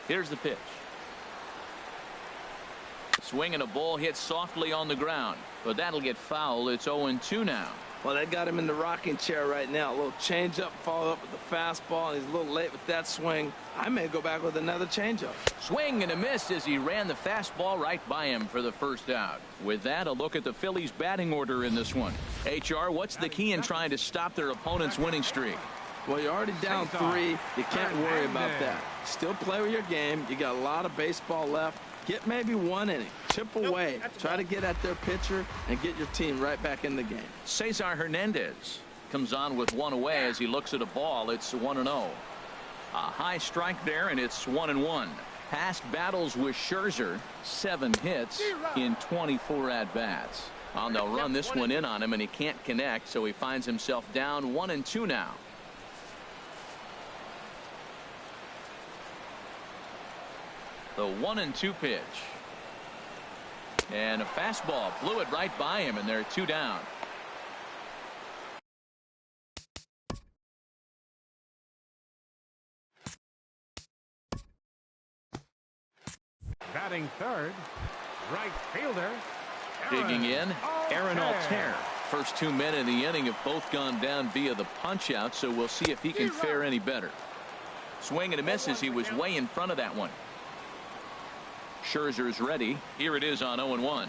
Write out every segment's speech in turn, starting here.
Here's the pitch. Swing and a ball hit softly on the ground, but that'll get foul. It's 0-2 now. Well, that got him in the rocking chair right now. A little changeup, followed up with the fastball, and he's a little late with that swing. I may go back with another changeup. Swing and a miss as he ran the fastball right by him for the first out. With that, a look at the Phillies batting order in this one. HR, what's the key in trying to stop their opponent's winning streak? Well, you're already down 3. You can't worry about that. Still play with your game. You got a lot of baseball left. Get maybe 1 inning. Chip away. Try to get at their pitcher and get your team right back in the game. Cesar Hernandez comes on with 1 away as he looks at a ball. It's 1-0. A high strike there, and it's 1-1. Past battles with Scherzer, 7 hits in 24 at-bats. Well, they'll run this one in on him, and he can't connect, so he finds himself down 1-2 now. The 1-2 pitch. And a fastball blew it right by him, and they're 2 down. Batting third, right fielder. Digging in, Aaron Altair. First 2 men in the inning have both gone down via the punch out, so we'll see if he can fare any better. Swing and a miss as he was way in front of that one. Scherzer's ready. Here it is on 0-1.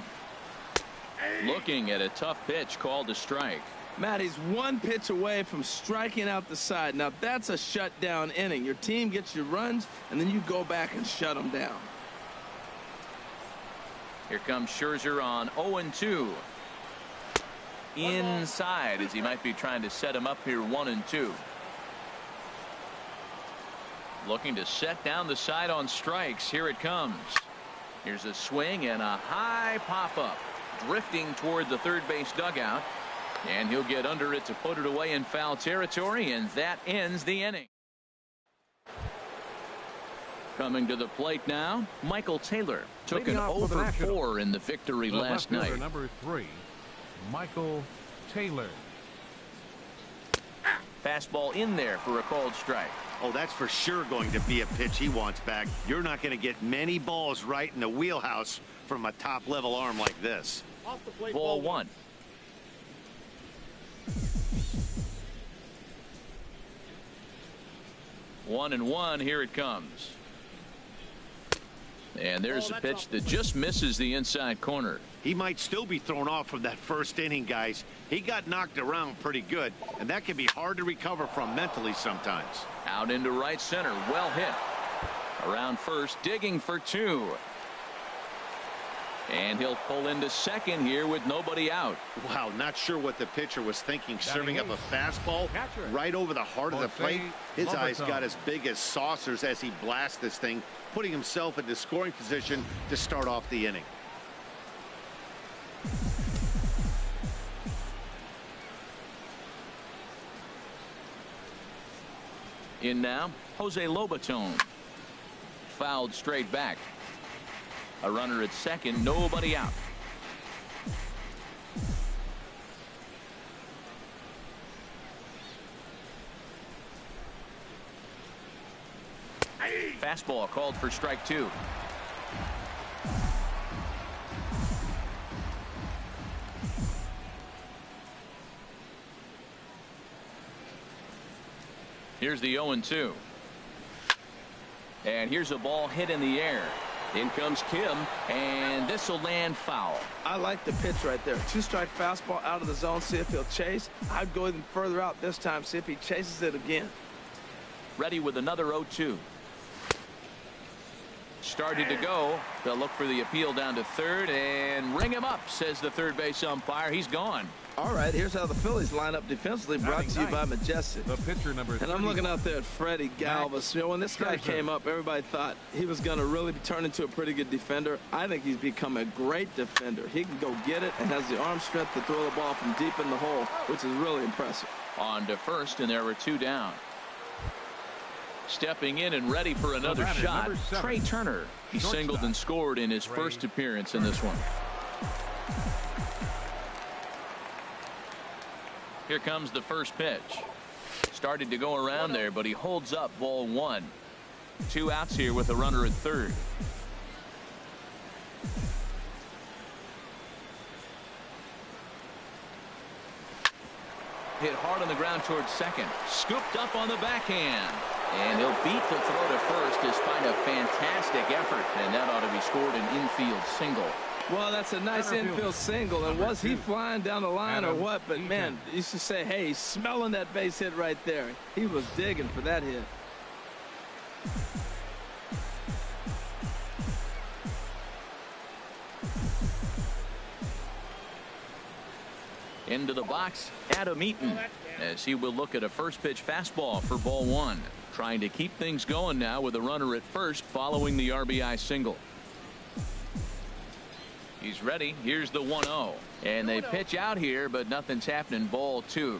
Looking at a tough pitch called a strike. Matt, he's 1 pitch away from striking out the side. Now that's a shutdown inning. Your team gets your runs, and then you go back and shut them down. Here comes Scherzer on 0-2. Inside as he might be trying to set him up here 1-2. Looking to set down the side on strikes. Here it comes. Here's a swing and a high pop-up. Drifting toward the third base dugout. And he'll get under it to put it away in foul territory, and that ends the inning. Coming to the plate now, Michael Taylor took an 0-for-4 in the victory last night. Number 3, Michael Taylor. Fastball in there for a called strike. Oh, that's for sure going to be a pitch he wants back. You're not going to get many balls right in the wheelhouse from a top-level arm like this. Off the plate, ball 1. One and one. Here it comes. And there's a pitch that just misses the inside corner. He might still be thrown off from that first inning, guys. He got knocked around pretty good, and that can be hard to recover from mentally sometimes. Out into right center. Well hit. Around first, digging for 2. And he'll pull into second here with nobody out. Wow, not sure what the pitcher was thinking, serving up a fastball right over the heart of the plate. His eyes got as big as saucers as he blasts this thing, putting himself into scoring position to start off the inning. In now, Jose Lobaton. Fouled straight back. A runner at second, nobody out. Fastball called for strike 2. Here's the 0-2. And here's a ball hit in the air. In comes Kim, and this will land foul. I like the pitch right there. 2-strike fastball out of the zone. See if he'll chase. I'd go even further out this time. See if he chases it again. Ready with another 0-2. Started to go. They'll look for the appeal down to third and ring him up, says the third base umpire. He's gone. All right, here's how the Phillies line up defensively, brought to you by Majestic. The pitcher number and I'm looking out there at Freddie Galvis. You know, when this guy came up, everybody thought he was going to really be turned into a pretty good defender. I think he's become a great defender. He can go get it and has the arm strength to throw the ball from deep in the hole, which is really impressive. On to first, and there were 2 down. Stepping in and ready for another shot, Trey Turner. He singled and scored in his first appearance in this one. Here comes the first pitch. Started to go around there, but he holds up ball 1. 2 outs here with a runner at third. Hit hard on the ground towards second. Scooped up on the backhand. And he'll beat the throw to first despite a fantastic effort. And that ought to be scored an infield single. Well, that's a nice infield single. And was he flying down the line or what? But, man, you should say, hey, he's smelling that base hit right there. He was digging for that hit. Into the box, Adam Eaton, as he will look at a first pitch fastball for ball one. Trying to keep things going now with a runner at first following the RBI single. He's ready. Here's the 1-0. And they pitch out here, but nothing's happening. Ball two.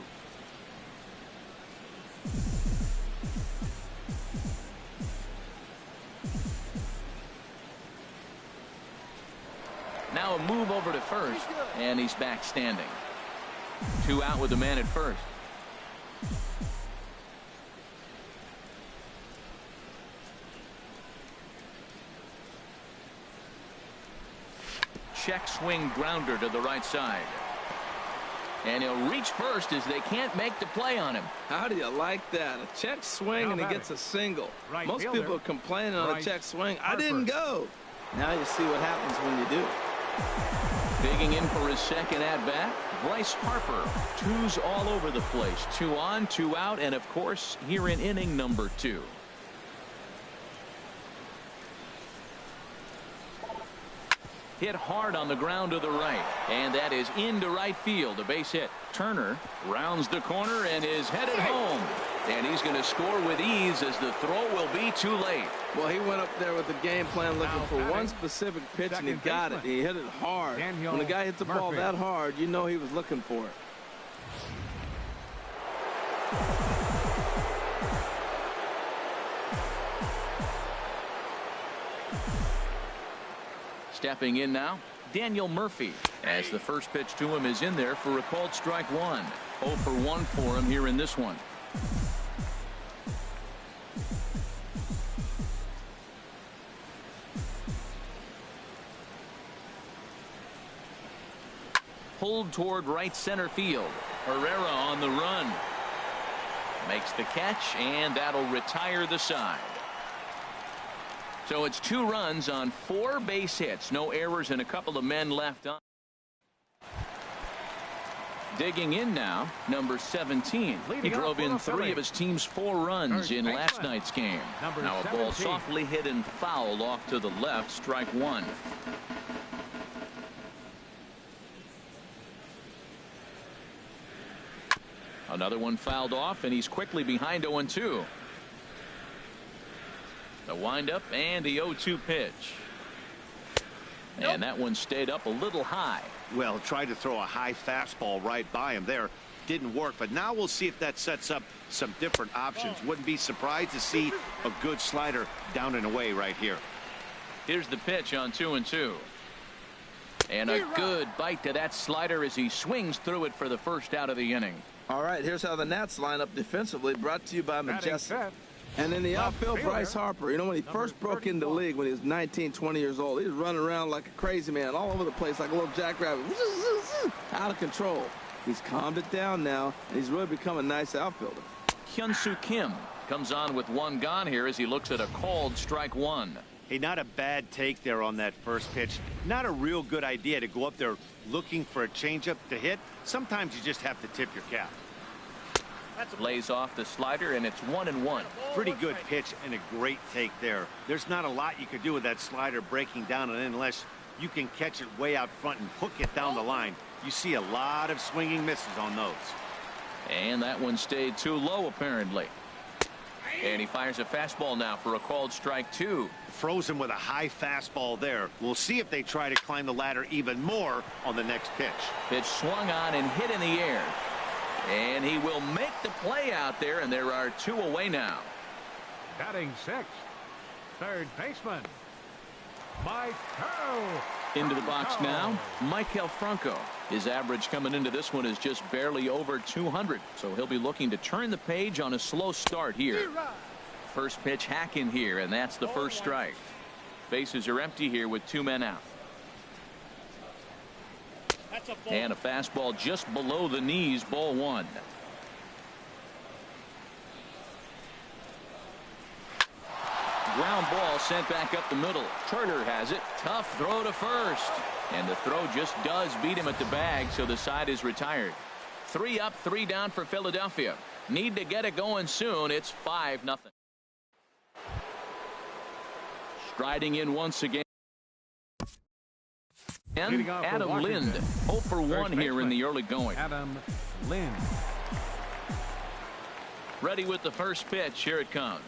Now a move over to first, and he's back standing. 2 out with the man at first. Check swing grounder to the right side. And he'll reach first as they can't make the play on him. How do you like that? A check swing and he gets a single. Most people are complaining on a check swing. I didn't go. Now you see what happens when you do. Digging in for his second at-bat, Bryce Harper. 2s all over the place. 2 on, 2 out, and of course here in inning number 2. Hit hard on the ground to the right, and that is into right field. A base hit. Turner rounds the corner and is headed home, and he's going to score with ease as the throw will be too late. Well, he went up there with the game plan looking for one specific pitch, and he got it. He hit it hard. When the guy hits the ball that hard, you know he was looking for it. Stepping in now, Daniel Murphy, as the first pitch to him is in there for a called strike one. 0 for 1 for him here in this one. Pulled toward right center field. Herrera on the run. Makes the catch, and that'll retire the side. So it's 2 runs on 4 base hits. No errors and a couple of men left on. Digging in now, number 17. He drove in 3 of his team's 4 runs in last night's game. Now a ball softly hit and fouled off to the left. Strike one. Another one fouled off, and he's quickly behind 0-2. The windup and the 0-2 pitch. And that one stayed up a little high. Well, tried to throw a high fastball right by him there. Didn't work, but now we'll see if that sets up some different options. Wouldn't be surprised to see a good slider down and away right here. Here's the pitch on 2-2. And a good bite to that slider as he swings through it for the first out of the inning. All right, here's how the Nats line up defensively, brought to you by Majestic. And in the outfield, Bryce Harper. You know, when he first broke into the league when he was 19, 20 years old, he was running around like a crazy man all over the place like a little jackrabbit. Out of control. He's calmed it down now, and he's really become a nice outfielder. Hyun-Soo Kim comes on with 1 gone here as he looks at a called strike one. Hey, not a bad take there on that first pitch. Not a real good idea to go up there looking for a changeup to hit. Sometimes you just have to tip your cap. Lays off the slider, and it's 1-1. Pretty good pitch and a great take there. There's not a lot you could do with that slider breaking down, and unless you can catch it way out front and hook it down the line, you see a lot of swinging misses on those. And that one stayed too low, apparently. And he fires a fastball now for a called strike two. Frozen with a high fastball there. We'll see if they try to climb the ladder even more on the next pitch. Pitch swung on and hit in the air. And he will make the play out there, and there are 2 away now. Batting 6th, third baseman, Mike Carroll. Into the box now, Maikel Franco. His average coming into this one is just barely over 200, so he'll be looking to turn the page on a slow start here. first pitch hacking here, and that's the first strike. Bases are empty here with 2 men out. And a fastball just below the knees, ball 1. Ground ball sent back up the middle. Turner has it. Tough throw to first. And the throw just does beat him at the bag, so the side is retired. 3 up, 3 down for Philadelphia. Need to get it going soon. It's 5-0. Striding in once again. Adam Lind, 0 for 1 here in the early going. Adam Lind. Ready with the first pitch. Here it comes.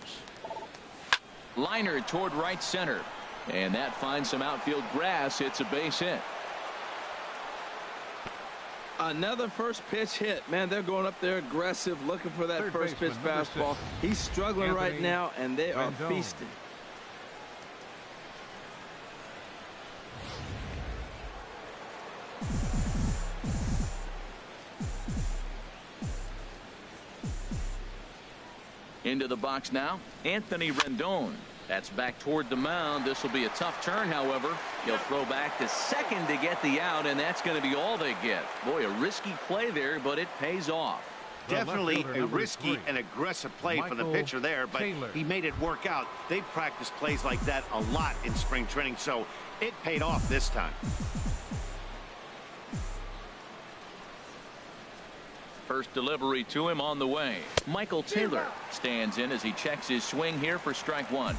Liner toward right center. And that finds some outfield grass. It's a base hit. Another first pitch hit. Man, they're going up there aggressive, looking for that first pitch fastball. He's struggling right now, and they are feasting. Into the box now, Anthony Rendon. That's back toward the mound. This will be a tough turn, however. He'll throw back to second to get the out, and that's going to be all they get. Boy, a risky play there, but it pays off. Definitely a risky and aggressive play for the pitcher there, but he made it work out. They practiced plays like that a lot in spring training, so it paid off this time. First delivery to him on the way. Michael Taylor stands in as he checks his swing here for strike 1.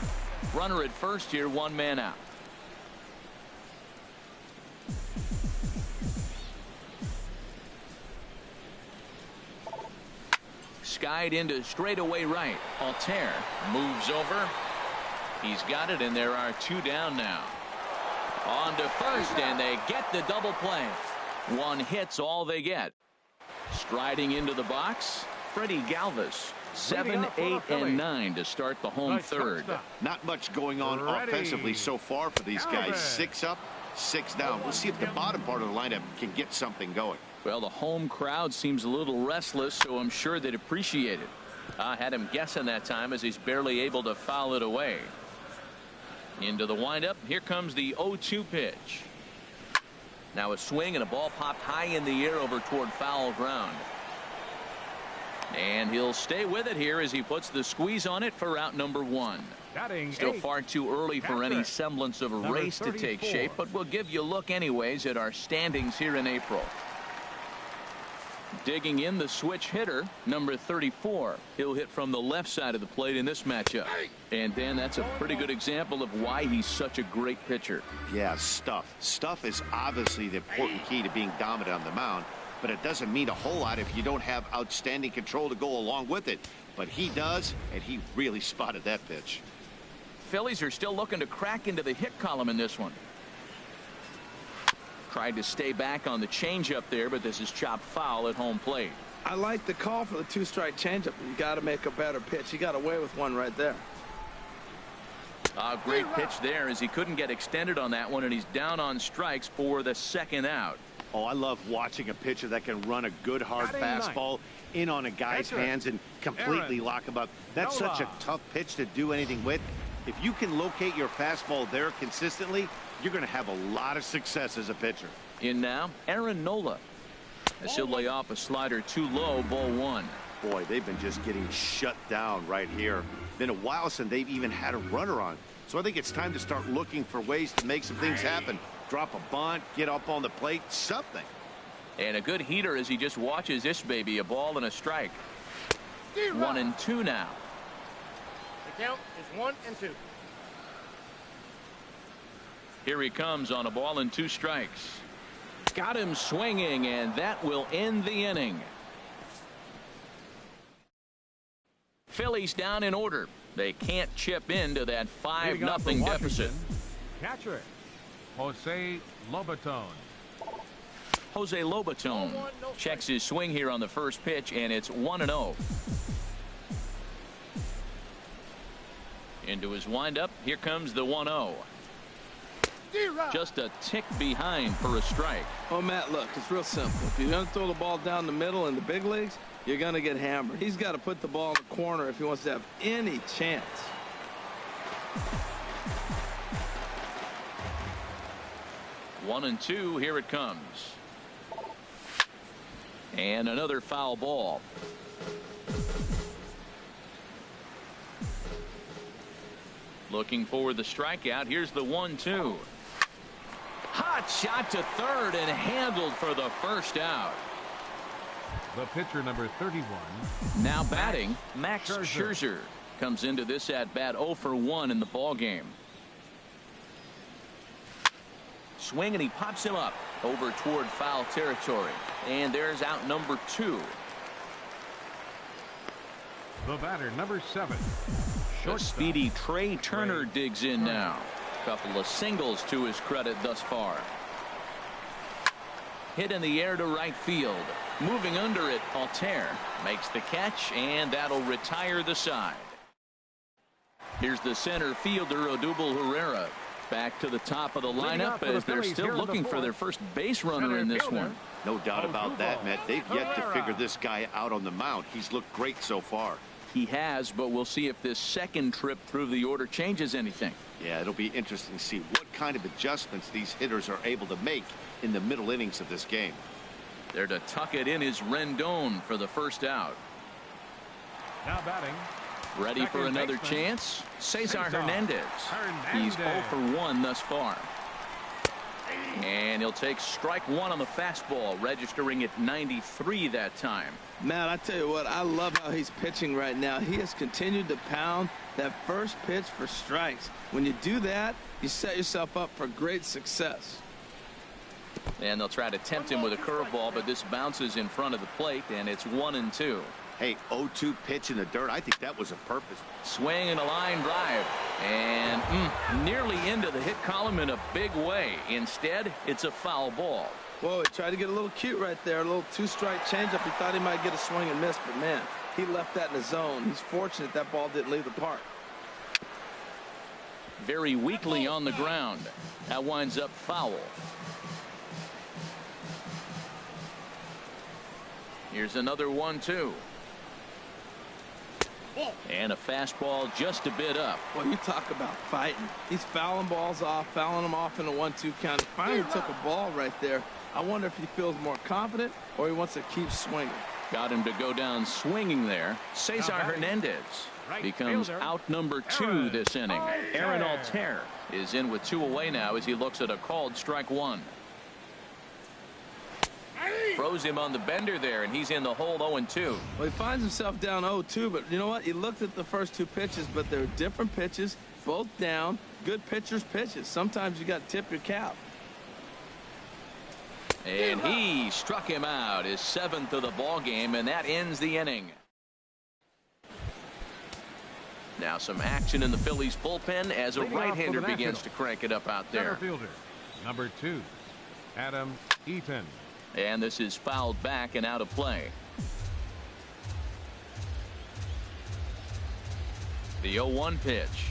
Runner at first here, 1 man out. Skied into straightaway right. Altair moves over. He's got it, and there are 2 down now. On to first, and they get the double play. 1 hit's all they get. Striding into the box, Freddie Galvis. 7, 8, and 9 to start the home third. Not much going on offensively so far for these guys. 6 up, 6 down. We'll see if the bottom part of the lineup can get something going. Well, the home crowd seems a little restless, so I'm sure they'd appreciate it. I had him guessing that time as he's barely able to foul it away. Into the windup. Here comes the 0-2 pitch. Now a swing and a ball popped high in the air over toward foul ground. And he'll stay with it here as he puts the squeeze on it for out number 1. Still far too early for any semblance of a race to take shape, but we'll give you a look anyways at our standings here in April. Digging in the switch hitter, number 34. He'll hit from the left side of the plate in this matchup. And Dan, that's a pretty good example of why he's such a great pitcher. Yeah, stuff. Stuff is obviously the important key to being dominant on the mound, but it doesn't mean a whole lot if you don't have outstanding control to go along with it. But he does, and he really spotted that pitch. Phillies are still looking to crack into the hit column in this one. Tried to stay back on the changeup there, but this is chopped foul at home plate. I like the call for the 2-strike changeup. You got to make a better pitch. He got away with one right there. A great pitch there as he couldn't get extended on that one, and he's down on strikes for the second out. Oh, I love watching a pitcher that can run a good hard fastball in on a guy's hands and completely lock him up. That's such a tough pitch to do anything with. If you can locate your fastball there consistently, you're going to have a lot of success as a pitcher. In now, Aaron Nola. As he'll lay off a slider too low, ball 1. Boy, they've been just getting shut down right here. Been a while since they've even had a runner on. So I think it's time to start looking for ways to make some things happen. Drop a bunt, get up on the plate, something. And a good heater as he just watches this baby, a ball and a strike. 1 and 2 now. The count is 1 and 2. Here he comes on a ball and 2 strikes. Got him swinging, and that will end the inning. Phillies down in order. They can't chip into that 5-0 deficit. Catcher, Jose Lobaton. Jose Lobaton checks his swing here on the first pitch, and it's 1-0. Into his windup. Here comes the 1-0. Just a tick behind for a strike. Oh, Matt, look, it's real simple. If you're going to throw the ball down the middle in the big leagues, you're going to get hammered. He's got to put the ball in the corner if he wants to have any chance. One and two. Here it comes. And another foul ball. Looking for the strikeout. Here's the 1-2. Hot shot to third and handled for the first out. The pitcher, number 31. Now batting, Max Scherzer comes into this at bat 0 for 1 in the ball game. Swing, and he pops him up over toward foul territory. And there's out number 2. The batter, number 7. The speedy Trey Turner digs in now. Couple of singles to his credit thus far. Hit in the air to right field. Moving under it, Altair makes the catch, and that'll retire the side. Here's the center fielder, Odubel Herrera. Back to the top of the lineup as they're still looking for their first base runner in this one. No doubt about that, Matt. They've yet to figure this guy out on the mound. He's looked great so far. He has, but we'll see if this second trip through the order changes anything. Yeah, it'll be interesting to see what kind of adjustments these hitters are able to make in the middle innings of this game. There to tuck it in is Rendon for the first out. Now batting. Ready for another chance? Cesar Hernandez. He's 0 for 1 thus far. And he'll take strike 1 on the fastball, registering at 93 that time. Matt, I tell you what, I love how he's pitching right now. He has continued to pound that first pitch for strikes. When you do that, you set yourself up for great success. And they'll try to tempt him with a curveball, but this bounces in front of the plate, and it's 1-2. Hey, 0-2 pitch in the dirt. I think that was a purpose. Swing and a line drive. And nearly into the hit column in a big way. Instead, it's a foul ball. Whoa, he tried to get a little cute right there. A little 2-strike changeup. He thought he might get a swing and miss, but man, he left that in the zone. He's fortunate that ball didn't leave the park. Very weakly on the ground. That winds up foul. Here's another 1-2. And a fastball just a bit up. Well, you talk about fighting. He's fouling balls off, fouling them off in a 1-2 count. He finally took a ball right there. I wonder if he feels more confident or he wants to keep swinging. Got him to go down swinging there. Cesar Hernandez becomes out number 2 this inning. Aaron Altair is in with 2 away now as he looks at a called strike 1. Throws him on the bender there, and he's in the hole 0-2. Well, he finds himself down 0-2, but you know what? He looked at the first 2 pitches, but they're different pitches, both down. Good pitchers' pitches. Sometimes you got to tip your cap. And he struck him out, his 7th of the ball game, and that ends the inning. Now some action in the Phillies bullpen as a right-hander begins to crank it up out there. Center fielder, number 2, Adam Eaton. And this is fouled back and out of play. The 0-1 pitch.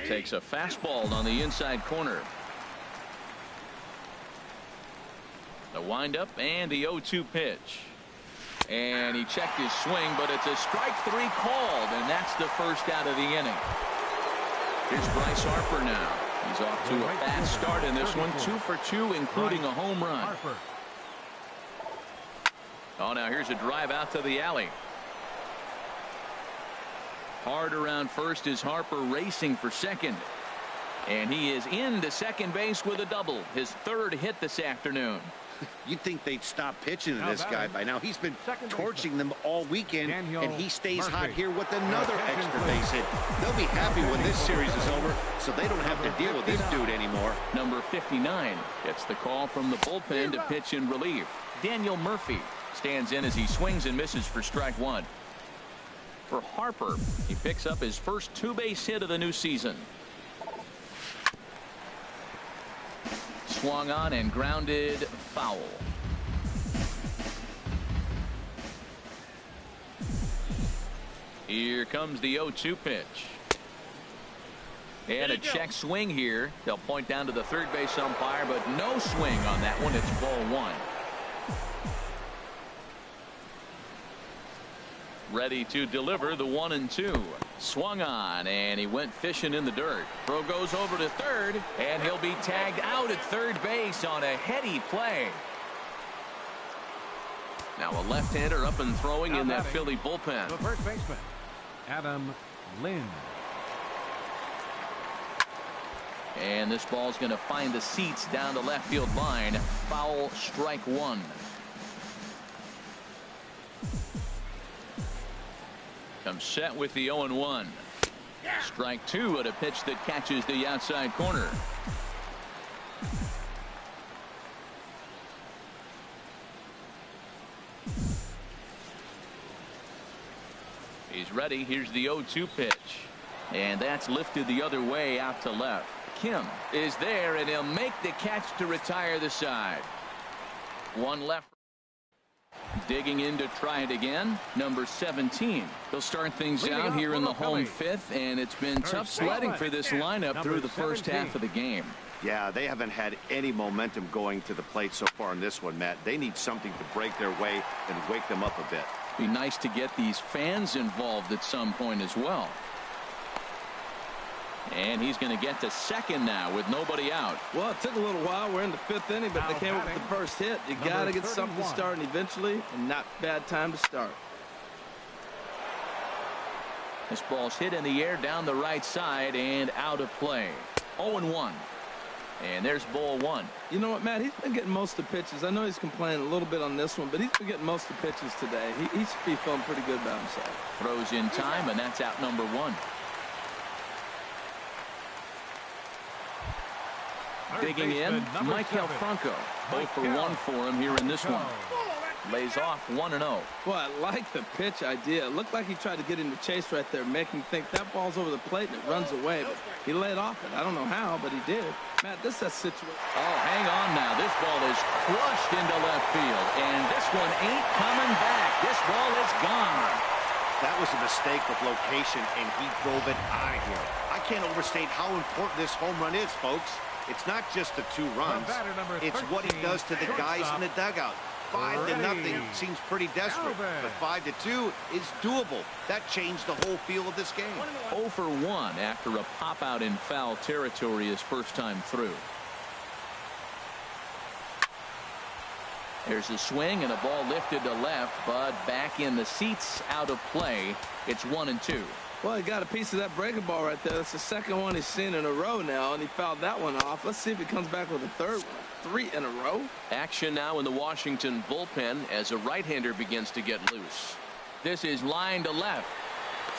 Takes a fastball on the inside corner. The windup and the 0-2 pitch. And he checked his swing, but it's a strike 3 called, and that's the first out of the inning. Here's Bryce Harper now. He's off to a fast start in this one. 2 for 2, including a home run. Oh, now here's a drive out to the alley. Hard around first is Harper racing for second. And he is into second base with a double. His 3rd hit this afternoon. You'd think they'd stop pitching to this guy by now. He's been torching them all weekend, and he stays hot here with another extra base hit. They'll be happy when this series is over, so they don't have to deal with this dude anymore. Number 59 gets the call from the bullpen to pitch in relief. Daniel Murphy stands in as he swings and misses for strike 1. For Harper, he picks up his first 2-base hit of the new season. Swung on and grounded foul. Here comes the 0-2 pitch. And a check swing here. They'll point down to the third base umpire, but no swing on that one. It's ball 1. Ready to deliver the 1-2. Swung on, and he went fishing in the dirt. Throw goes over to third, and he'll be tagged out at third base on a heady play. Now a left-hander up and throwing in that Philly bullpen. The first baseman, Adam Lynn. And this ball's going to find the seats down the left field line. Foul, strike one. Comes set with the 0-1. Strike two at a pitch that catches the outside corner. He's ready. Here's the 0-2 pitch. And that's lifted the other way out to left. Kim is there, and he'll make the catch to retire the side. One left. Digging in to try it again, number 17. They'll start things out here in the home fifth, and it's been tough sledding for this lineup through the first half of the game. Yeah, they haven't had any momentum going to the plate so far in this one, Matt. They need something to break their way and wake them up a bit. Be nice to get these fans involved at some point as well. And he's going to get to second now with nobody out. Well, it took a little while. We're in the fifth inning, but they came up with the first hit. You got to get something starting eventually, and not bad time to start. This ball's hit in the air down the right side and out of play. 0-1. And there's ball one. You know what, Matt? He's been getting most of the pitches. I know he's complaining a little bit on this one, but he's been getting most of the pitches today. He should be feeling pretty good about himself. Throws in time, and that's out number one. Digging in, Michael Franco. 0 for 1 for him here in this one. Lays off 1-0. Boy, I like the pitch idea. It looked like he tried to get into chase right there, making him think that ball's over the plate and it runs away. But he laid off it. I don't know how, but he did. Matt, this is a situation. Oh, hang on now. This ball is crushed into left field, and this one ain't coming back. This ball is gone. That was a mistake with location, and he drove it out of here. I can't overstate how important this home run is, folks. It's not just the 2 runs. It's what he does to the guys in the dugout. 5-0 seems pretty desperate, but 5-2 is doable. That changed the whole feel of this game. 0 for 1 after a pop out in foul territory his first time through. There's a swing and a ball lifted to left, but back in the seats, out of play. It's 1-2. Well, he got a piece of that breaking ball right there. That's the second one he's seen in a row now, and he fouled that one off. Let's see if he comes back with a third one. 3 in a row. Action now in the Washington bullpen as a right-hander begins to get loose. This is line to left.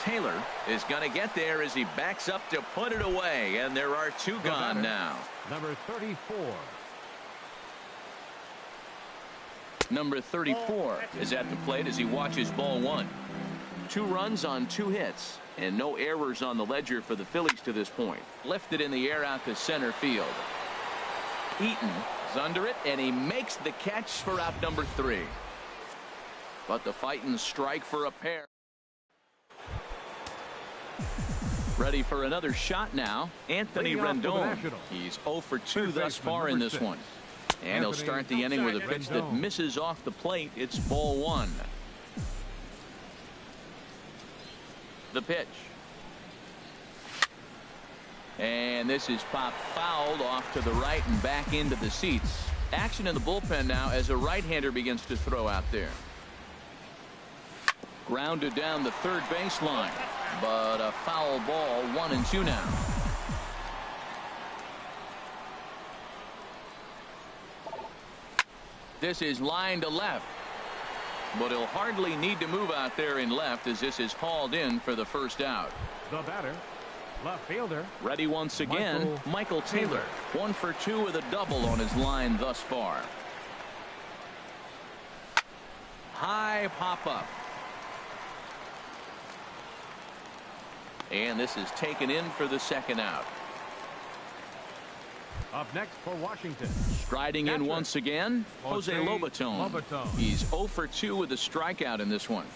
Taylor is going to get there as he backs up to put it away, and there are 2 gone now. Number 34. Number 34 is at the plate as he watches ball 1. 2 runs on 2 hits, and no errors on the ledger for the Phillies to this point. Lifted in the air out to center field. Eaton is under it, and he makes the catch for out number 3. But the fighting strike for a pair. Ready for another shot now. Anthony Rendon. He's 0 for 2 thus far in this one. And he'll start the inning with a pitch that misses off the plate. It's ball 1. The pitch. And this is popped fouled off to the right and back into the seats. Action in the bullpen now as a right-hander begins to throw out there. Grounded down the third baseline, but a foul ball. 1-2 now. This is line to left. But he'll hardly need to move out there in left as this is hauled in for the first out. The batter, left fielder. Ready once again, Michael Taylor. 1 for 2 with a double on his line thus far. High pop up. And this is taken in for the second out. Up next for Washington. Striding in once again, Jose Lobaton. He's 0 for 2 with a strikeout in this one.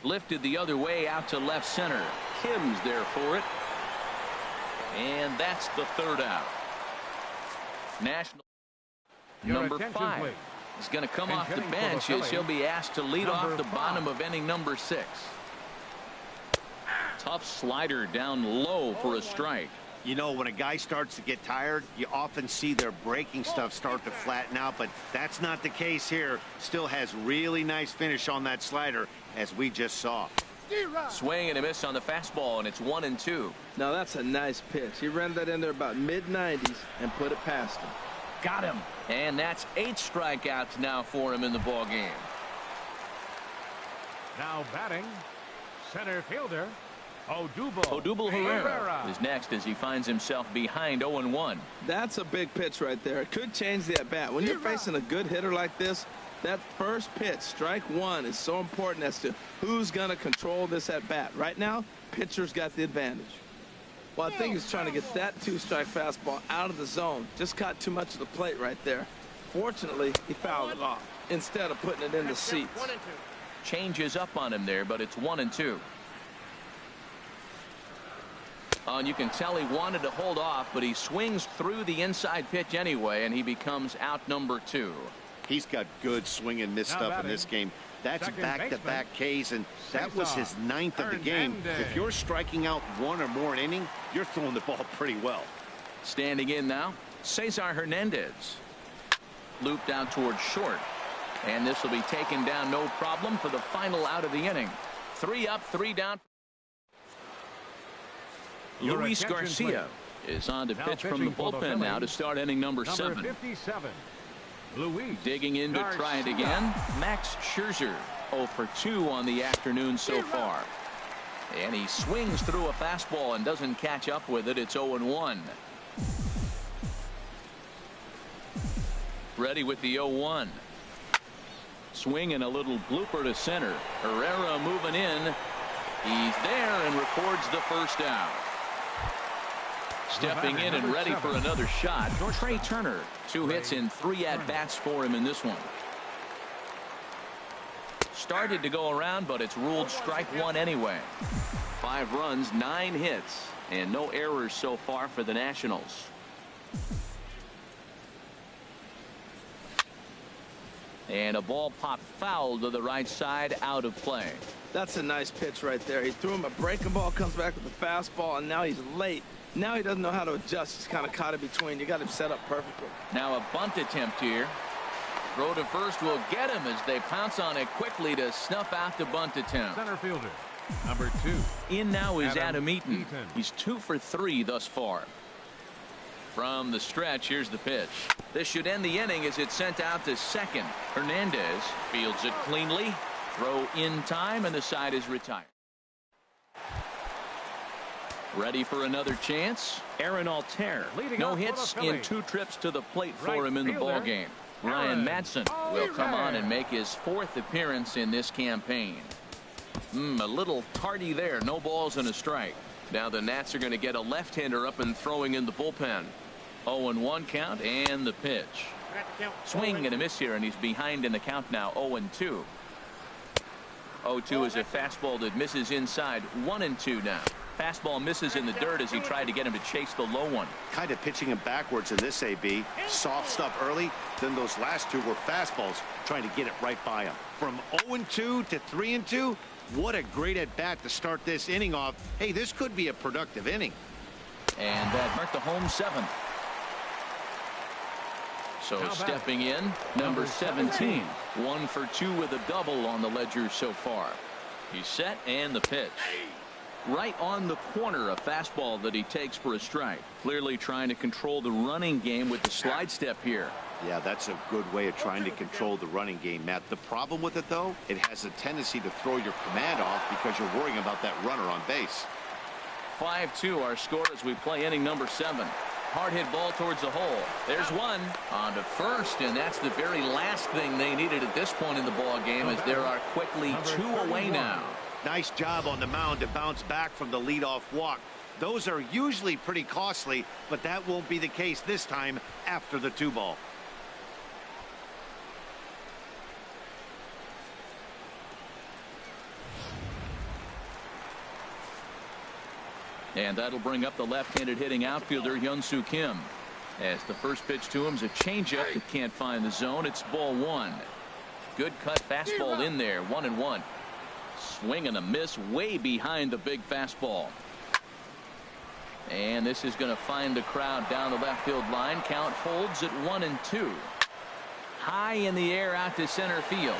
Lifted the other way out to left center. Kim's there for it. And that's the third out. National number 5. He's going to come And off the hitting for the bench as he'll Phillies, be asked to lead off the number bottom 5. of inning number 6. Tough slider down low for a strike. You know, when a guy starts to get tired, you often see their breaking stuff start to flatten out, but that's not the case here. Still has really nice finish on that slider, as we just saw. Swing and a miss on the fastball, and it's 1-2. Now that's a nice pitch. He ran that in there about mid-90s and put it past him. Got him. And that's 8 strikeouts now for him in the ball game. Now batting, center fielder, Odubel Herrera is next as he finds himself behind 0-1. That's a big pitch right there. It could change the at-bat. When you're facing a good hitter like this, that first pitch, strike one, is so important as to who's going to control this at-bat. Right now, pitcher's got the advantage. Well, I think he's trying to get that 2-strike fastball out of the zone. Just caught too much of the plate right there. Fortunately, he fouled it off instead of putting it in the seats. Changes up on him there, but it's 1-2. And you can tell he wanted to hold off, but he swings through the inside pitch anyway, and he becomes out number 2. He's got good swing and miss stuff in this game. That's back-to-back Ks, and that was his 9th of the game. If you're striking out 1 or more an inning, you're throwing the ball pretty well. Standing in now, Cesar Hernandez. Looped out towards short. And this will be taken down no problem for the final out of the inning. 3 up, 3 down. Luis Garcia is on to pitch from the bullpen now to start inning number 7. 57. Luis Digging in to try it again. Max Scherzer 0 for 2 on the afternoon so far. And he swings through a fastball and doesn't catch up with it. It's 0-1. Ready with the 0-1. Swing and a little blooper to center. Herrera moving in. He's there and records the first out. Stepping in and ready for another shot, Trey Turner. 2 hits in 3 at-bats for him in this one. Started to go around, but it's ruled strike 1 anyway. 5 runs, 9 hits, and no errors so far for the Nationals. And a ball popped foul to the right side, out of play. That's a nice pitch right there. He threw him a breaking ball, comes back with a fastball, and now he's late. Now he doesn't know how to adjust. He's kind of caught in between. You got him set up perfectly. Now a bunt attempt here. Throw to first will get him as they pounce on it quickly to snuff out the bunt attempt. Center fielder, number 2. In now is Adam Eaton. Eaton. He's 2 for 3 thus far. From the stretch, here's the pitch. This should end the inning as it's sent out to second. Hernandez fields it cleanly. Throw in time, and the side is retired. Ready for another chance. Aaron Altair. No hits in 2 trips to the plate for him in the ball game. Ryan Madsen will come on and make his 4th appearance in this campaign. A little tardy there. No balls and a strike. Now the Nats are going to get a left-hander up and throwing in the bullpen. 0-1 count and the pitch. Swing and a miss here, and he's behind in the count now. 0-2. 0-2 is a fastball that misses inside. 1-2 now. Fastball misses in the dirt as he tried to get him to chase the low one. Kind of pitching him backwards in this AB. Soft stuff early, then those last 2 were fastballs, trying to get it right by him. From 0-2 to 3-2, what a great at-bat to start this inning off. Hey, this could be a productive inning. And that marked the home 7th. So stepping in, number 17. 1 for 2 with a double on the ledger so far. He's set, and the pitch. Right on the corner, a fastball that he takes for a strike. Clearly trying to control the running game with the slide step here. Yeah, that's a good way of trying to control the running game, Matt. The problem with it, though, it has a tendency to throw your command off because you're worrying about that runner on base. 5-2 our score as we play inning number 7. Hard hit ball towards the hole. There's one on to first, and that's the very last thing they needed at this point in the ball game, as there are quickly 2 away now. Nice job on the mound to bounce back from the leadoff walk. Those are usually pretty costly, but that won't be the case this time after the 2 ball. And that'll bring up the left-handed hitting outfielder Hyun-Soo Kim. As the first pitch to him is a changeup that can't find the zone. It's ball one. Good cut fastball in there. 1-1. Swing and a miss way behind the big fastball. And this is going to find the crowd down the left field line. Count holds at 1-2. High in the air out to center field.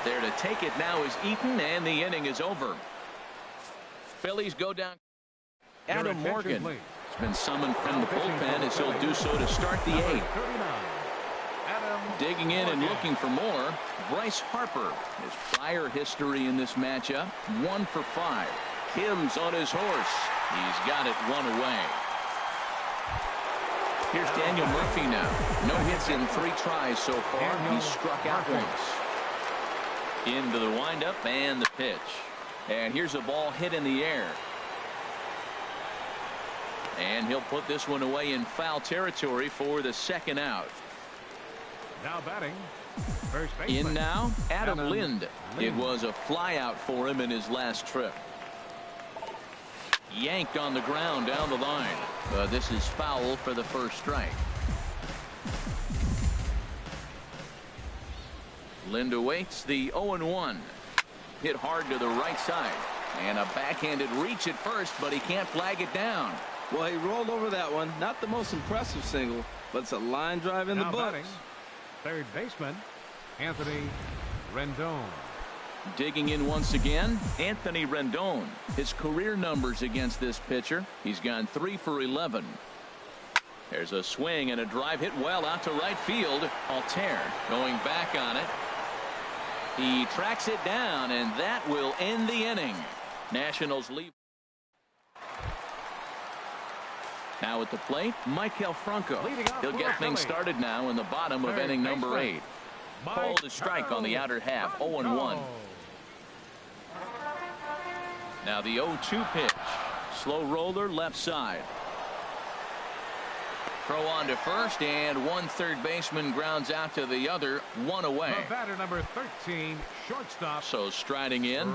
There to take it now is Eaton, and the inning is over. Phillies go down. Adam Morgan has been summoned from the bullpen as he'll do so to start the eighth. Digging in and looking for more, Bryce Harper. His prior history in this matchup, 1 for 5. Kim's on his horse. He's got it 1 away. Here's Daniel Murphy now. No hits in 3 tries so far. He's struck out once. Into the windup and the pitch. And here's a ball hit in the air. And he'll put this one away in foul territory for the second out. Now batting, first baseman. In now, Adam Lind. It was a fly out for him in his last trip. Yanked on the ground down the line. This is foul for the first strike. Lind awaits the 0-1. Hit hard to the right side. And a backhanded reach at first, but he can't flag it down. Well, he rolled over that one. Not the most impressive single, but it's a line drive in the books. Third baseman, Anthony Rendon. Digging in once again, Anthony Rendon. His career numbers against this pitcher. He's gone 3 for 11. There's a swing and a drive hit well out to right field. Altair going back on it. He tracks it down, and that will end the inning. Nationals lead. Now at the plate, Maikel Franco. He'll get things started now in the bottom of inning number 8. Called to strike on the outer half. 0-1. Now the 0-2 pitch. Slow roller left side. Throw on to first, and one third baseman grounds out to the other. 1 away. The batter number 13, shortstop. So striding in.